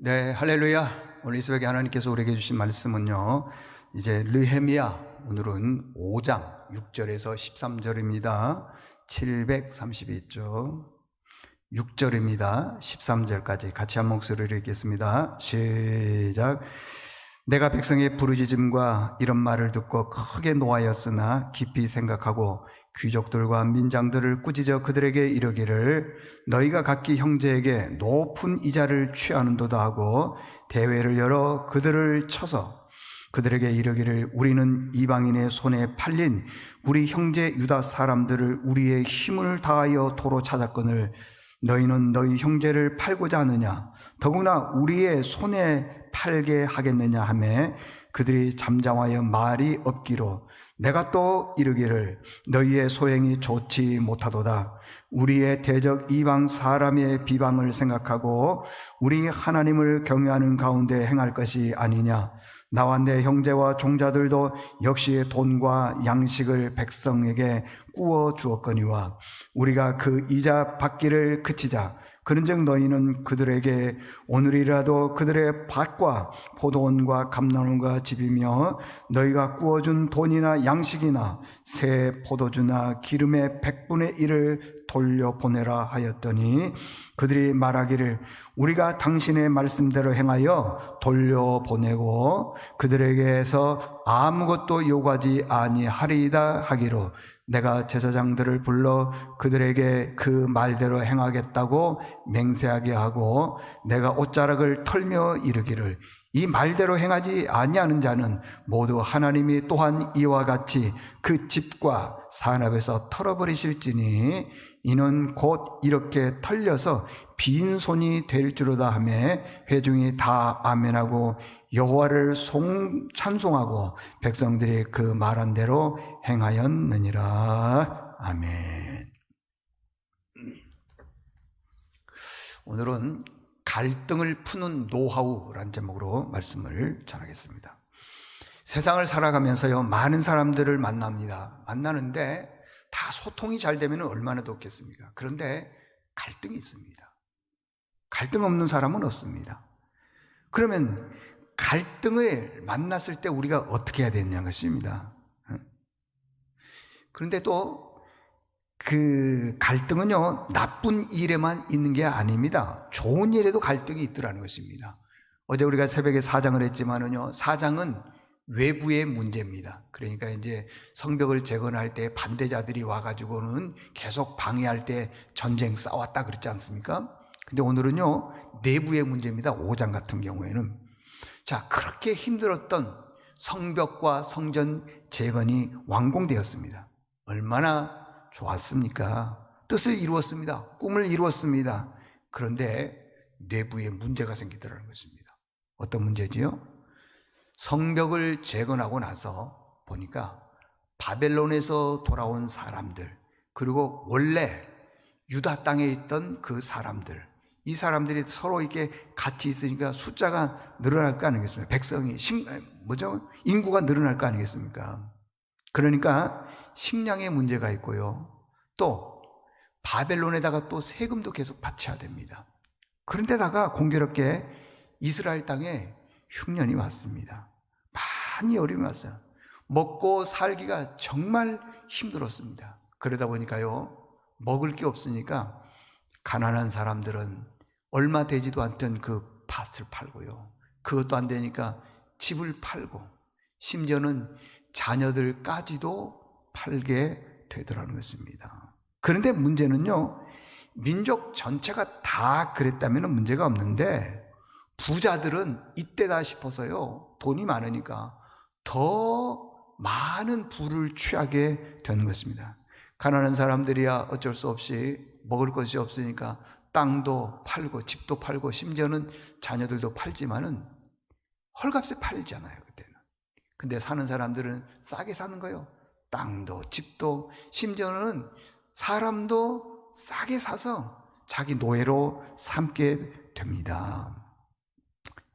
네, 할렐루야. 오늘 이 새벽에 하나님께서 우리에게 주신 말씀은요, 이제 느헤미야, 오늘은 5장 6절에서 13절입니다. 732쪽 6절입니다. 13절까지 같이 한 목소리로 읽겠습니다. 시작. 내가 백성의 부르짖음과 이런 말을 듣고 크게 노하였으나 깊이 생각하고 귀족들과 민장들을 꾸짖어 그들에게 이르기를 너희가 각기 형제에게 높은 이자를 취하는도다 하고 대회를 열어 그들을 쳐서 그들에게 이르기를 우리는 이방인의 손에 팔린 우리 형제 유다 사람들을 우리의 힘을 다하여 도로 찾았거늘 너희는 너희 형제를 팔고자 하느냐 더구나 우리의 손에 팔게 하겠느냐 하매 그들이 잠잠하여 말이 없기로 내가 또 이르기를 너희의 소행이 좋지 못하도다. 우리의 대적 이방 사람의 비방을 생각하고 우리 하나님을 경외하는 가운데 행할 것이 아니냐. 나와 내 형제와 종자들도 역시 돈과 양식을 백성에게 꾸어 주었거니와 우리가 그 이자 받기를 그치자. 그런즉 너희는 그들에게 오늘이라도 그들의 밭과 포도원과 감나무가 집이며 너희가 구워준 돈이나 양식이나 새 포도주나 기름의 100분의 1을 돌려보내라 하였더니 그들이 말하기를 우리가 당신의 말씀대로 행하여 돌려보내고 그들에게서 아무것도 요구하지 아니하리이다 하기로 내가 제사장들을 불러 그들에게 그 말대로 행하겠다고 맹세하게 하고 내가 옷자락을 털며 이르기를 이 말대로 행하지 아니하는 자는 모두 하나님이 또한 이와 같이 그 집과 산업에서 털어버리실지니 이는 곧 이렇게 털려서 빈손이 될 줄로다 하며 회중이 다 아멘하고 여호와를 찬송하고 백성들이 그 말한 대로 행하였느니라. 아멘. 오늘은 갈등을 푸는 노하우라는 제목으로 말씀을 전하겠습니다. 세상을 살아가면서요, 많은 사람들을 만납니다. 만나는데 다 소통이 잘 되면 얼마나 좋겠습니까? 그런데 갈등이 있습니다. 갈등 없는 사람은 없습니다. 그러면 갈등을 만났을 때 우리가 어떻게 해야 되느냐는 것입니다. 그런데 또 그 갈등은요, 나쁜 일에만 있는 게 아닙니다. 좋은 일에도 갈등이 있더라는 것입니다. 어제 우리가 새벽에 사장을 했지만은요, 사장은 외부의 문제입니다. 그러니까 이제 성벽을 재건할 때 반대자들이 와가지고는 계속 방해할 때 전쟁 싸웠다 그랬지 않습니까? 근데 오늘은요, 내부의 문제입니다. 5장 같은 경우에는. 자, 그렇게 힘들었던 성벽과 성전 재건이 완공되었습니다. 얼마나 좋았습니까? 뜻을 이루었습니다. 꿈을 이루었습니다. 그런데 내부에 문제가 생기더라는 것입니다. 어떤 문제지요? 성벽을 재건하고 나서 보니까 바벨론에서 돌아온 사람들, 그리고 원래 유다 땅에 있던 그 사람들, 이 사람들이 서로 이렇게 같이 있으니까 숫자가 늘어날 거 아니겠습니까? 인구가 늘어날 거 아니겠습니까? 그러니까 식량에 문제가 있고요. 또 바벨론에다가 또 세금도 계속 바쳐야 됩니다. 그런데다가 공교롭게 이스라엘 땅에 흉년이 왔습니다. 많이 어려움이 왔어요. 먹고 살기가 정말 힘들었습니다. 그러다 보니까요, 먹을 게 없으니까 가난한 사람들은 얼마 되지도 않던 그 밭을 팔고요, 그것도 안 되니까 집을 팔고 심지어는 자녀들까지도 팔게 되더라는 것입니다. 그런데 문제는요, 민족 전체가 다 그랬다면 문제가 없는데 부자들은 이때다 싶어서요, 돈이 많으니까 더 많은 부를 취하게 되는 것입니다. 가난한 사람들이야 어쩔 수 없이 먹을 것이 없으니까 땅도 팔고 집도 팔고 심지어는 자녀들도 팔지만은 헐값에 팔잖아요, 그때는. 근데 사는 사람들은 싸게 사는 거예요. 땅도 집도 심지어는 사람도 싸게 사서 자기 노예로 삼게 됩니다.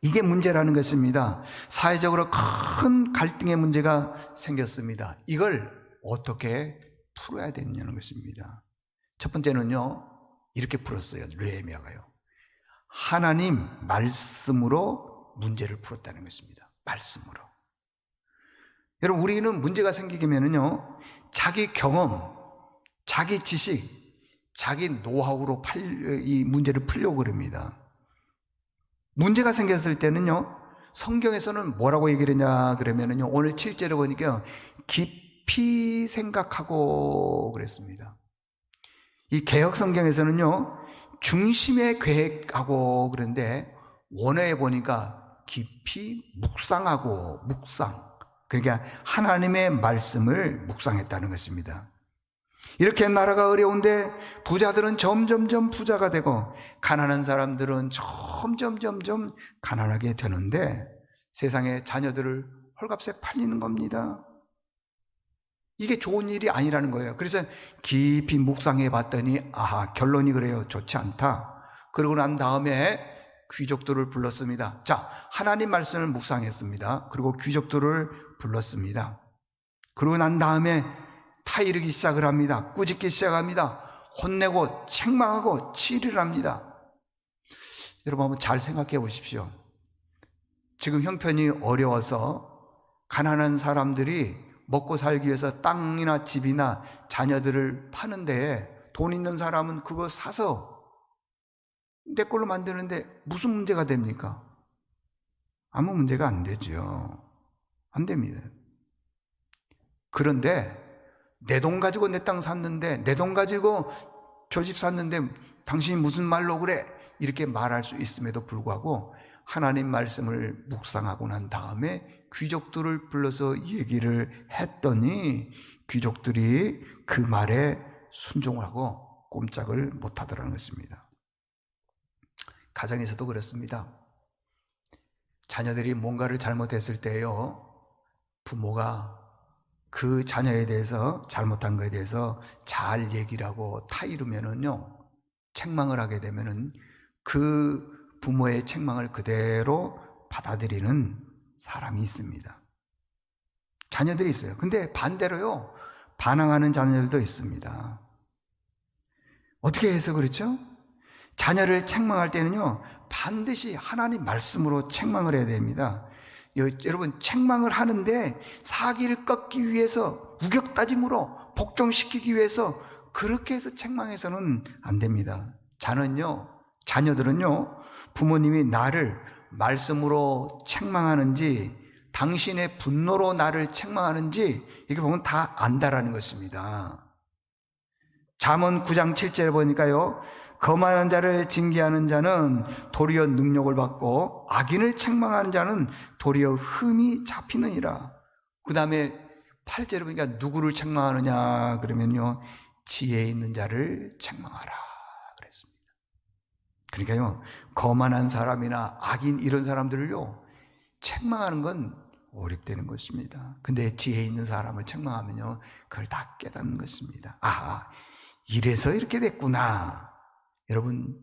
이게 문제라는 것입니다. 사회적으로 큰 갈등의 문제가 생겼습니다. 이걸 어떻게 풀어야 되느냐는 것입니다. 첫 번째는요, 이렇게 풀었어요. 느헤미야가요. 하나님 말씀으로 문제를 풀었다는 것입니다. 말씀으로. 여러분, 우리는 문제가 생기면은요, 자기 경험, 자기 지식, 자기 노하우로 이 문제를 풀려고 그럽니다. 문제가 생겼을 때는요, 성경에서는 뭐라고 얘기를 하냐 그러면은요, 오늘 7절에 보니까 깊이 생각하고 그랬습니다. 이 개혁 성경에서는요, 중심에 계획하고 그런데 원어에 보니까 깊이 묵상하고 묵상. 그러니까 하나님의 말씀을 묵상했다는 것입니다. 이렇게 나라가 어려운데 부자들은 점점점 부자가 되고 가난한 사람들은 점점점점 가난하게 되는데 세상의 자녀들을 헐값에 팔리는 겁니다. 이게 좋은 일이 아니라는 거예요. 그래서 깊이 묵상해 봤더니 아하, 결론이 그래요. 좋지 않다. 그러고 난 다음에 귀족들을 불렀습니다. 자, 하나님 말씀을 묵상했습니다. 그리고 귀족들을 불렀습니다. 그러고 난 다음에 타이르기 시작을 합니다. 꾸짖기 시작합니다. 혼내고 책망하고 치리를 합니다. 여러분 한번 잘 생각해 보십시오. 지금 형편이 어려워서 가난한 사람들이 먹고 살기 위해서 땅이나 집이나 자녀들을 파는데 돈 있는 사람은 그거 사서 내 걸로 만드는데 무슨 문제가 됩니까? 아무 문제가 안 되죠. 안 됩니다. 그런데 내 돈 가지고 내 땅 샀는데, 내 돈 가지고 저 집 샀는데 당신이 무슨 말로 그래? 이렇게 말할 수 있음에도 불구하고 하나님 말씀을 묵상하고 난 다음에 귀족들을 불러서 얘기를 했더니 귀족들이 그 말에 순종하고 꼼짝을 못하더라는 것입니다. 가정에서도 그렇습니다. 자녀들이 뭔가를 잘못했을 때요, 부모가 그 자녀에 대해서 잘못한 것에 대해서 잘 얘기를 하고 타이르면은요, 책망을 하게 되면은 그 부모의 책망을 그대로 받아들이는 사람이 있습니다. 자녀들이 있어요. 근데 반대로요, 반항하는 자녀들도 있습니다. 어떻게 해서 그렇죠? 자녀를 책망할 때는요, 반드시 하나님 말씀으로 책망을 해야 됩니다. 여러분, 책망을 하는데 사기를 꺾기 위해서 우격다짐으로 복종시키기 위해서 그렇게 해서 책망해서는 안 됩니다. 자녀들은요, 부모님이 나를 말씀으로 책망하는지 당신의 분노로 나를 책망하는지 이게 보면 다 안다라는 것입니다. 잠언 9장 7절에 보니까요, 거만한 자를 징계하는 자는 도리어 능력을 받고 악인을 책망하는 자는 도리어 흠이 잡히느니라. 그 다음에 8절에 보니까 누구를 책망하느냐 그러면요, 지혜 있는 자를 책망하라 그랬습니다. 그러니까요, 거만한 사람이나 악인 이런 사람들을요, 책망하는 건 어렵다는 것입니다. 근데 지혜 있는 사람을 책망하면요, 그걸 다 깨닫는 것입니다. 아, 이래서 이렇게 됐구나. 여러분,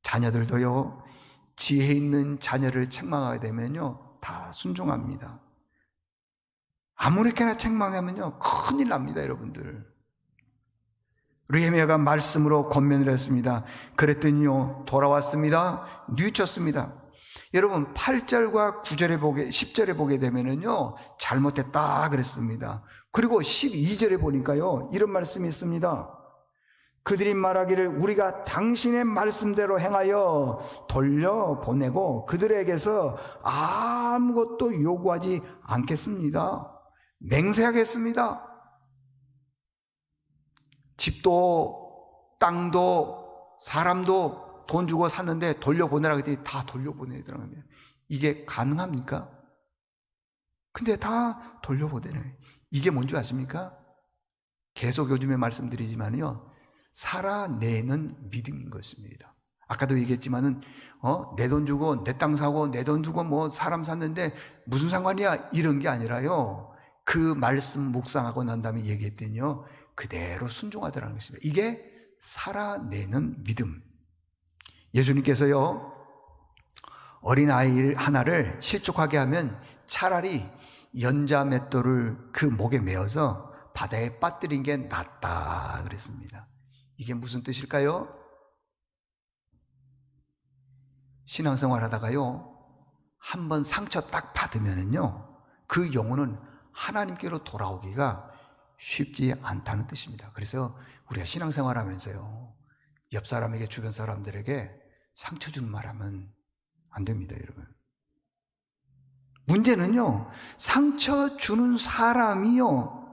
자녀들도요, 지혜 있는 자녀를 책망하게 되면요, 다 순종합니다. 아무렇게나 책망하면요, 큰일 납니다, 여러분들. 느헤미야가 말씀으로 권면을 했습니다. 그랬더니요, 돌아왔습니다. 뉘우쳤습니다. 여러분, 8절과 9절에 10절에 보게 되면은요, 잘못했다 그랬습니다. 그리고 12절에 보니까요, 이런 말씀이 있습니다. 그들이 말하기를 우리가 당신의 말씀대로 행하여 돌려보내고 그들에게서 아무것도 요구하지 않겠습니다. 맹세하겠습니다. 집도 땅도 사람도 돈 주고 샀는데 돌려보내라 그랬더니 다 돌려보내더라고요. 이게 가능합니까? 근데 다 돌려보내요. 이게 뭔지 아십니까? 계속 요즘에 말씀드리지만요, 살아내는 믿음인 것입니다. 아까도 얘기했지만은 내 돈 주고 내 땅 사고 내 돈 주고 뭐 사람 샀는데 무슨 상관이야 이런 게 아니라요, 그 말씀 묵상하고 난 다음에 얘기했더니요, 그대로 순종하더라는 것입니다. 이게 살아내는 믿음. 예수님께서요, 어린아이 하나를 실족하게 하면 차라리 연자 맷돌을 그 목에 메어서 바다에 빠뜨린 게 낫다 그랬습니다. 이게 무슨 뜻일까요? 신앙생활 하다가요, 한번 상처 딱 받으면은요, 그 영혼은 하나님께로 돌아오기가 쉽지 않다는 뜻입니다. 그래서 우리가 신앙생활 하면서요, 옆 사람에게, 주변 사람들에게 상처 주는 말 하면 안 됩니다, 여러분. 문제는요, 상처 주는 사람이요,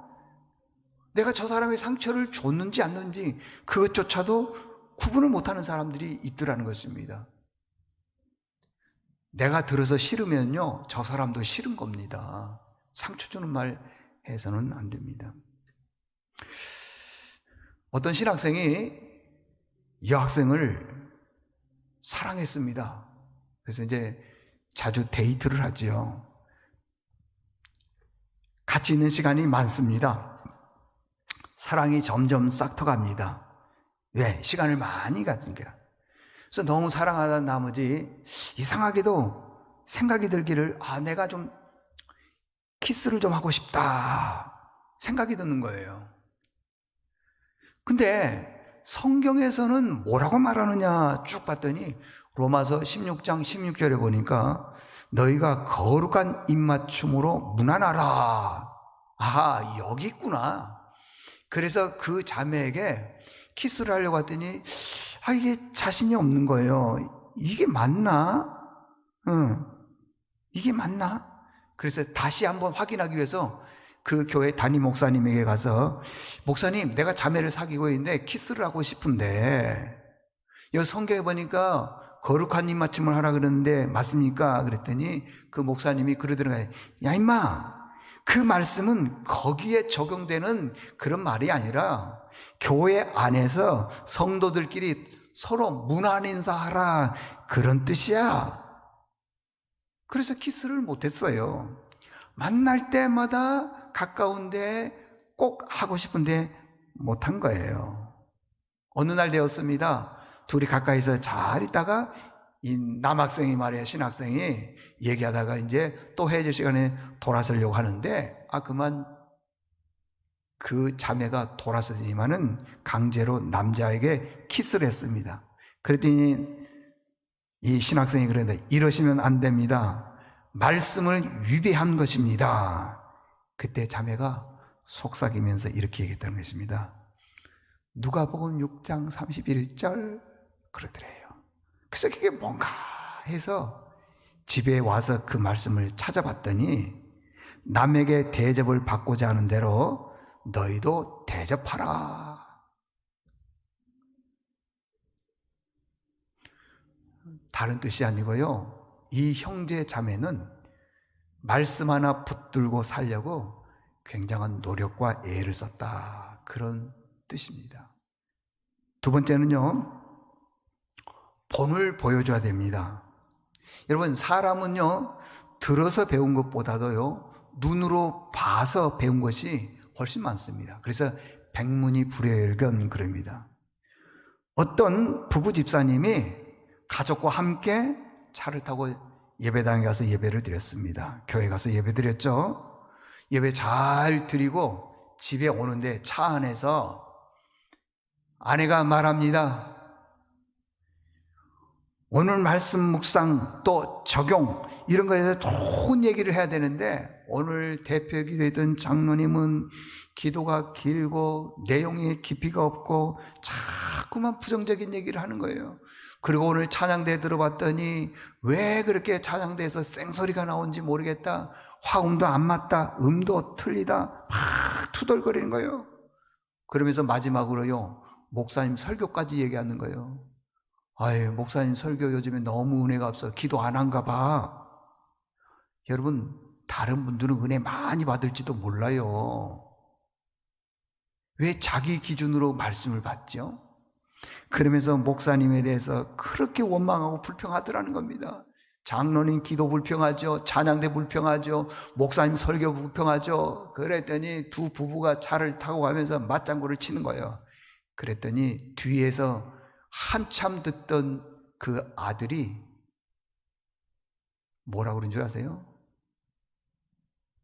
내가 저 사람의 상처를 줬는지 안 줬는지 그것조차도 구분을 못하는 사람들이 있더라는 것입니다. 내가 들어서 싫으면요, 저 사람도 싫은 겁니다. 상처 주는 말 해서는 안 됩니다. 어떤 신학생이 여학생을 사랑했습니다. 그래서 이제 자주 데이트를 하죠. 같이 있는 시간이 많습니다. 사랑이 점점 싹터갑니다. 왜? 시간을 많이 가진 거야. 그래서 너무 사랑하다 나머지 이상하게도 생각이 들기를, 내가 좀 키스를 좀 하고 싶다 생각이 드는 거예요. 근데 성경에서는 뭐라고 말하느냐 쭉 봤더니 로마서 16장 16절에 보니까 너희가 거룩한 입맞춤으로 문안하라. 여기 있구나. 그래서 그 자매에게 키스를 하려고 했더니 이게 자신이 없는 거예요. 이게 맞나? 이게 맞나? 그래서 다시 한번 확인하기 위해서 그 교회 담임 목사님에게 가서, 목사님, 내가 자매를 사귀고 있는데 키스를 하고 싶은데 여기 성경에 보니까 거룩한 입맞춤을 하라 그러는데 맞습니까? 그랬더니 그 목사님이 그러더라고요. 야 임마, 그 말씀은 거기에 적용되는 그런 말이 아니라 교회 안에서 성도들끼리 서로 문안 인사하라, 그런 뜻이야. 그래서 키스를 못했어요. 만날 때마다 가까운데 꼭 하고 싶은데 못한 거예요. 어느 날 되었습니다. 둘이 가까이서 잘 있다가 이 남학생이 말이에요, 신학생이 얘기하다가 이제 또 헤어질 시간에 돌아서려고 하는데 그만 그 자매가 돌아서지만은 강제로 남자에게 키스를 했습니다. 그랬더니 이 신학생이 그랬는데, 이러시면 안 됩니다. 말씀을 위배한 것입니다. 그때 자매가 속삭이면서 이렇게 얘기했다는 것입니다. 누가복음 6장 31절 그러더래요. 그래서 그게 뭔가 해서 집에 와서 그 말씀을 찾아봤더니, 남에게 대접을 받고자 하는 대로 너희도 대접하라. 다른 뜻이 아니고요, 이 형제 자매는 말씀 하나 붙들고 살려고 굉장한 노력과 애를 썼다, 그런 뜻입니다. 두 번째는요, 본을 보여줘야 됩니다. 여러분, 사람은요, 들어서 배운 것보다도요, 눈으로 봐서 배운 것이 훨씬 많습니다. 그래서 백문이 불여일견 그럽니다. 어떤 부부 집사님이 가족과 함께 차를 타고 예배당에 가서 예배를 드렸습니다. 교회 가서 예배 드렸죠. 예배 잘 드리고 집에 오는데 차 안에서 아내가 말합니다. 오늘 말씀 묵상 또 적용 이런 거에서 좋은 얘기를 해야 되는데, 오늘 대표 기도했던 장로님은 기도가 길고 내용에 깊이가 없고 자꾸만 부정적인 얘기를 하는 거예요. 그리고 오늘 찬양대 들어봤더니 왜 그렇게 찬양대에서 쌩소리가 나온지 모르겠다, 화음도 안 맞다, 음도 틀리다, 막 투덜거리는 거예요. 그러면서 마지막으로요, 목사님 설교까지 얘기하는 거예요. 목사님 설교 요즘에 너무 은혜가 없어, 기도 안 한가 봐. 여러분, 다른 분들은 은혜 많이 받을지도 몰라요. 왜 자기 기준으로 말씀을 받죠? 그러면서 목사님에 대해서 그렇게 원망하고 불평하더라는 겁니다. 장로님 기도 불평하죠, 찬양대 불평하죠, 목사님 설교 불평하죠. 그랬더니 두 부부가 차를 타고 가면서 맞장구를 치는 거예요. 그랬더니 뒤에서 한참 듣던 그 아들이 뭐라고 그런 줄 아세요?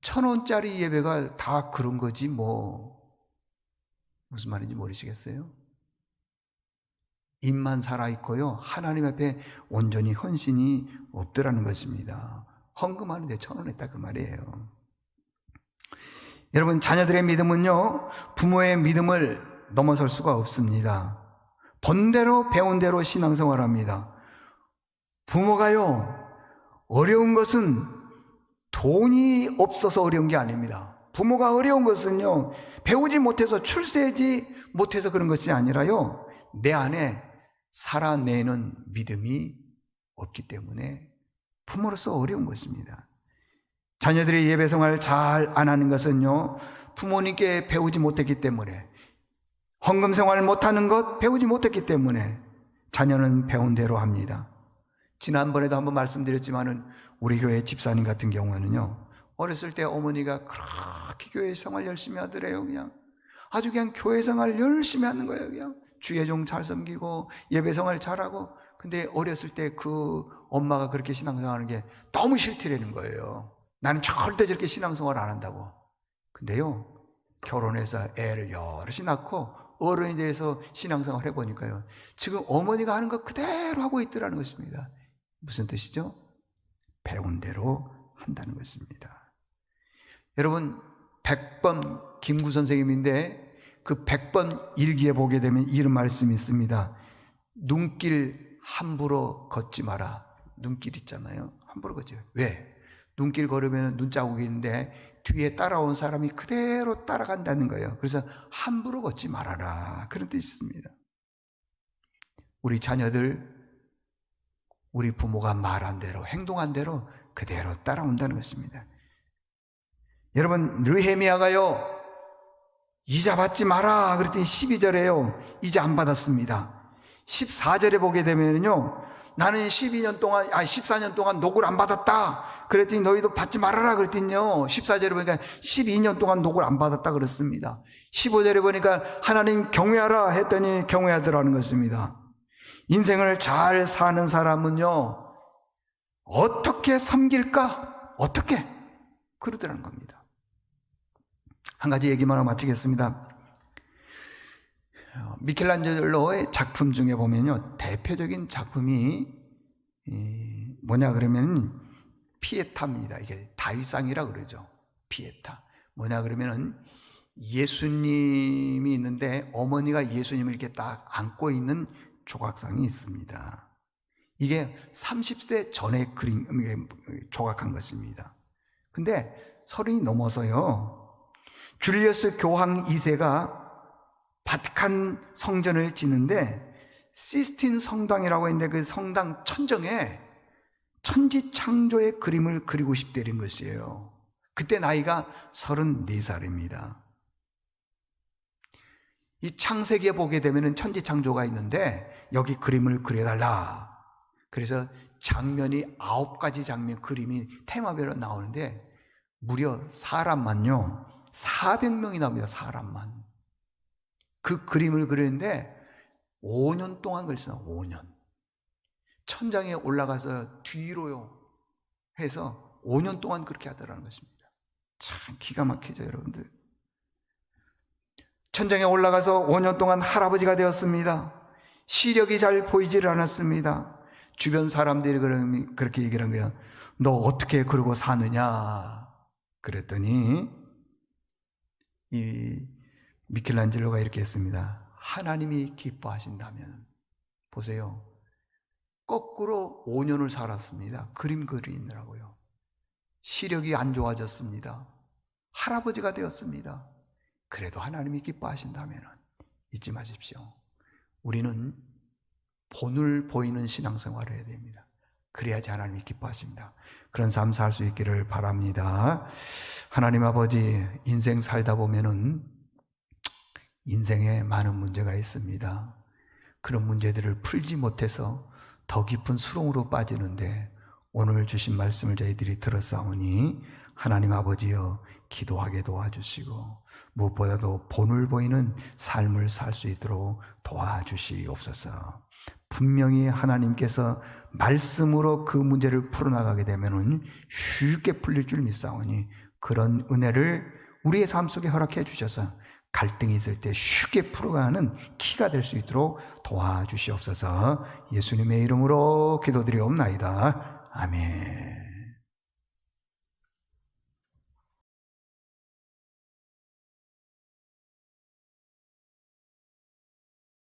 1,000원짜리 예배가 다 그런 거지 뭐. 무슨 말인지 모르시겠어요? 입만 살아있고요, 하나님 앞에 온전히 헌신이 없더라는 것입니다. 헌금하는데 1,000원 했다 그 말이에요. 여러분, 자녀들의 믿음은요, 부모의 믿음을 넘어설 수가 없습니다. 본대로 배운 대로 신앙생활합니다. 부모가요, 어려운 것은 돈이 없어서 어려운 게 아닙니다. 부모가 어려운 것은요, 배우지 못해서 출세하지 못해서 그런 것이 아니라요, 내 안에 살아내는 믿음이 없기 때문에 부모로서 어려운 것입니다. 자녀들이 예배생활 잘 안 하는 것은요, 부모님께 배우지 못했기 때문에, 헌금생활 못하는 것 배우지 못했기 때문에 자녀는 배운 대로 합니다. 지난번에도 한번 말씀드렸지만은 우리 교회 집사님 같은 경우에는요, 어렸을 때 어머니가 그렇게 교회 생활 열심히 하더래요. 그냥 아주 그냥 교회 생활 열심히 하는 거예요. 그냥 주의종 잘 섬기고 예배 생활 잘하고. 근데 어렸을 때 그 엄마가 그렇게 신앙생활 하는 게 너무 싫더라는 거예요. 나는 절대 저렇게 신앙생활 안 한다고. 근데요, 결혼해서 애를 여럿이 낳고 어른이 돼서 신앙생활 해보니까요, 지금 어머니가 하는 거 그대로 하고 있더라는 것입니다. 무슨 뜻이죠? 배운 대로 한다는 것입니다. 여러분, 100번 김구 선생님인데 그 100번 일기에 보게 되면 이런 말씀이 있습니다. 눈길 함부로 걷지 마라. 눈길 있잖아요. 함부로 걷지. 왜? 눈길 걸으면 눈자국이 있는데 뒤에 따라온 사람이 그대로 따라간다는 거예요. 그래서 함부로 걷지 말아라. 그런 뜻이 있습니다. 우리 자녀들, 우리 부모가 말한 대로, 행동한 대로 그대로 따라온다는 것입니다. 여러분, 느헤미야가요, 이자 받지 마라 그랬더니 12절에요 이자 안 받았습니다. 14절에 보게 되면요, 나는 14년 동안 녹을 안 받았다 그랬더니 너희도 받지 말아라 그랬더니요, 14절에 보니까 12년 동안 녹을 안 받았다 그랬습니다. 15절에 보니까 하나님 경외하라 했더니 경외하더라는 것입니다. 인생을 잘 사는 사람은요, 어떻게 섬길까? 어떻게? 그러더라는 겁니다. 한 가지 얘기만 하고 마치겠습니다. 미켈란젤로의 작품 중에 보면요, 대표적인 작품이 뭐냐 그러면 피에타입니다. 이게 다윗상이라 그러죠. 피에타. 뭐냐 그러면은 예수님이 있는데 어머니가 예수님을 이렇게 딱 안고 있는 조각상이 있습니다. 이게 30세 전에 조각한 것입니다. 근데 30이 넘어서요, 줄리어스 교황 2세가 바티칸 성전을 짓는데 시스틴 성당이라고 했는데 그 성당 천정에 천지창조의 그림을 그리고 싶다는 것이에요. 그때 나이가 34살입니다. 이 창세기에 보게 되면 천지창조가 있는데 여기 그림을 그려달라. 그래서 장면이 9가지 장면 그림이 테마별로 나오는데 무려 사람만요 400명이 나옵니다. 사람만. 그 그림을 그리는데 5년 동안 걸렸어요. 5년. 천장에 올라가서 뒤로요 해서 5년 동안 그렇게 하더라는 것입니다. 참 기가 막히죠, 여러분들. 천장에 올라가서 5년 동안 할아버지가 되었습니다. 시력이 잘 보이지를 않았습니다. 주변 사람들이 그렇게 얘기를 한 거예요. 너 어떻게 그러고 사느냐? 그랬더니 이 미켈란젤로가 이렇게 했습니다. 하나님이 기뻐하신다면, 보세요, 거꾸로 5년을 살았습니다. 그림 그리느라고요. 시력이 안 좋아졌습니다. 할아버지가 되었습니다. 그래도 하나님이 기뻐하신다면 잊지 마십시오. 우리는 본을 보이는 신앙생활을 해야 됩니다. 그래야지 하나님이 기뻐하십니다. 그런 삶 살 수 있기를 바랍니다. 하나님 아버지, 인생 살다 보면은 인생에 많은 문제가 있습니다. 그런 문제들을 풀지 못해서 더 깊은 수렁으로 빠지는데 오늘 주신 말씀을 저희들이 들었사오니 하나님 아버지여 기도하게 도와주시고 무엇보다도 본을 보이는 삶을 살 수 있도록 도와주시옵소서. 분명히 하나님께서 말씀으로 그 문제를 풀어나가게 되면 쉽게 풀릴 줄 믿사오니 그런 은혜를 우리의 삶 속에 허락해 주셔서 갈등이 있을 때 쉽게 풀어가는 키가 될 수 있도록 도와주시옵소서. 예수님의 이름으로 기도드리옵나이다. 아멘.